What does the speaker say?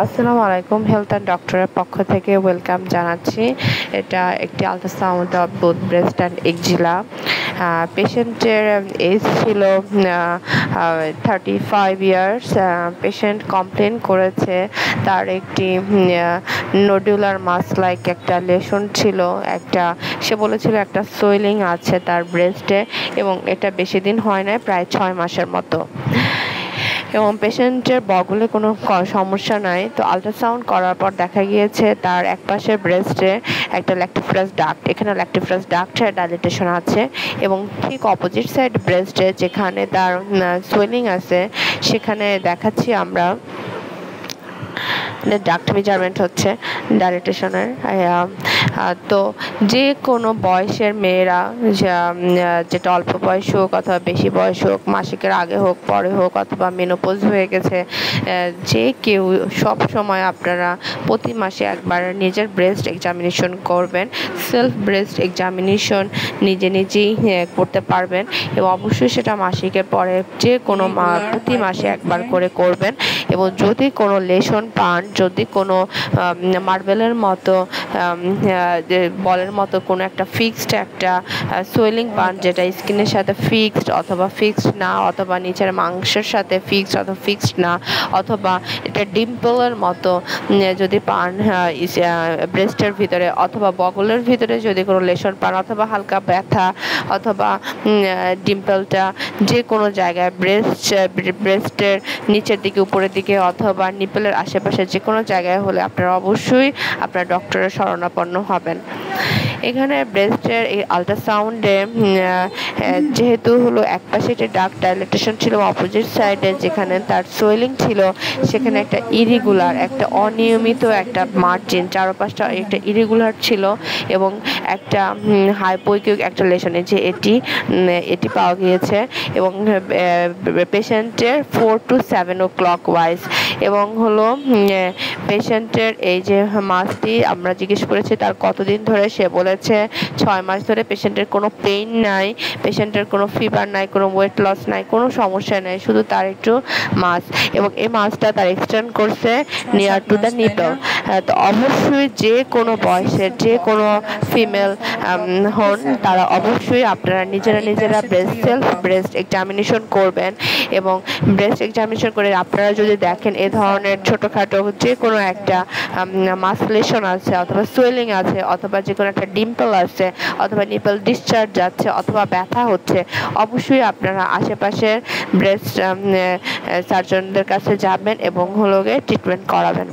আসসালামু আলাইকুম। Health and ডক্টরের পক্ষ থেকে ওয়েলকাম জানাচ্ছি। এটা একটি ultrasound of both breast and axilla. পেশেন্টের এজ ছিল 35 ইয়ার্স। পেশেন্ট কমপ্লেন করেছে তার একটি নোডুলার মাস লাইক একটা লেশন ছিল, সে বলেছিল একটা সোয়েলিং আছে তার ব্রেস্টে, এবং এটা বেশি দিন হয় না, প্রায় 6 মাসের মতো। এবং পেশেন্টের বগলে কোনো সমস্যা নাই। তো আল্ট্রাসাউন্ড করার পর দেখা গিয়েছে তার একপাশের ব্রেস্টে একটা ল্যাক্টোফ্রাস ডাক্ট, এখানে ল্যাক্টোফ্রাস ডাক্টের ডাইলেটেশন আছে, এবং ঠিক অপোজিট সাইড ব্রেস্টে যেখানে তার সোয়েলিং আছে সেখানে দেখাচ্ছি আমরা ডাক্ট মেজারমেন্ট হচ্ছে ডাইলেটেশনের। তো যে কোনো বয়সের মেয়েরা, যেটা অল্প বয়স হোক অথবা বেশি বয়স হোক, মাসিকের আগে হোক পরে হোক অথবা মেনোপজ হয়ে গেছে, যে কেউ সব সময় আপনারা প্রতি মাসে একবার নিজের ব্রেস্ট এক্সামিনেশন করবেন। সেলফ ব্রেস্ট এক্সামিনেশন নিজেই করতে পারবেন, এবং অবশ্যই সেটা মাসিকের পরে যে কোনো প্রতি মাসে একবার করে করবেন। এবং যদি কোনো লেশন পান, যদি কোনো মার্বেলের মতো বলের মতো কোনো একটা ফিক্সড একটা সোয়েলিং পান, যেটা স্কিনের সাথে ফিক্সড অথবা ফিক্সড না, অথবা নিচের মাংসের সাথে ফিক্সড অথবা ফিক্সড না, অথবা এটা ডিম্পলের মতো যদি পান ব্রেস্টের ভিতরে অথবা বগলের ভিতরে যদি কোনো লেশন পান, অথবা হালকা ব্যথা, অথবা ডিম্পলটা যে কোনো জায়গায় ব্রেস্টের নিচের দিকে, উপরের দিকে, অথবা নিপলের আশেপাশে যে কোনো জায়গায় হলে আপনারা অবশ্যই আপনার ডক্টরের শরণাপন্ন হবেন। এখানে ব্রেস্টের এই আল্ট্রাসাউন্ডে যেহেতু হলো একপাশে একটা ডাক্ট ডাইলেটেশন ছিল, অপোজিট সাইডে যেখানে তার সোয়েলিং ছিল সেখানে একটা ইরেগুলার, একটা অনিয়মিত একটা মার্জিন, চারপাশটা একটা ইরেগুলার ছিল, এবং একটা হাইপোইকিক একটা লেশনে যে এটি পাওয়া গিয়েছে, এবং পেশেন্টের 4 to 7 o'clock ওয়াইজ। এবং হলো পেশেন্টের এই যে মাসটি আমরা জিজ্ঞেস করেছি তার কতদিন ধরে, সে বলেছে 6 মাস ধরে। পেশেন্টের কোনো পেইন নাই, পেশেন্টের কোনো ফিভার নাই, কোনো ওয়েট লস নাই, কোনো সমস্যা নাই, শুধু তার একটু মাস, এবং এই মাসটা তার এক্সটেন্ড করছে নিয়ার টু দ্য নিপল। তো অবশ্যই যে কোনো বয়সের যে কোনো ফিমেল হন, তারা অবশ্যই আপনারা নিজেরা সেলফ ব্রেস্ট এক্সামিনেশন করবেন। এবং ব্রেস্ট এক্সামিনেশন করে আপনারা যদি দেখেন এ ধরনের ছোটোখাটো যে কোনো একটা মাসকুলেশন আছে, অথবা সোয়েলিং আছে, অথবা যে কোনো একটা ডিম্পল আছে, অথবা নিপল ডিসচার্জ যাচ্ছে, অথবা ব্যথা হচ্ছে, অবশ্যই আপনারা আশেপাশের ব্রেস্ট সার্জনদের কাছে যাবেন এবং ট্রিটমেন্ট করাবেন।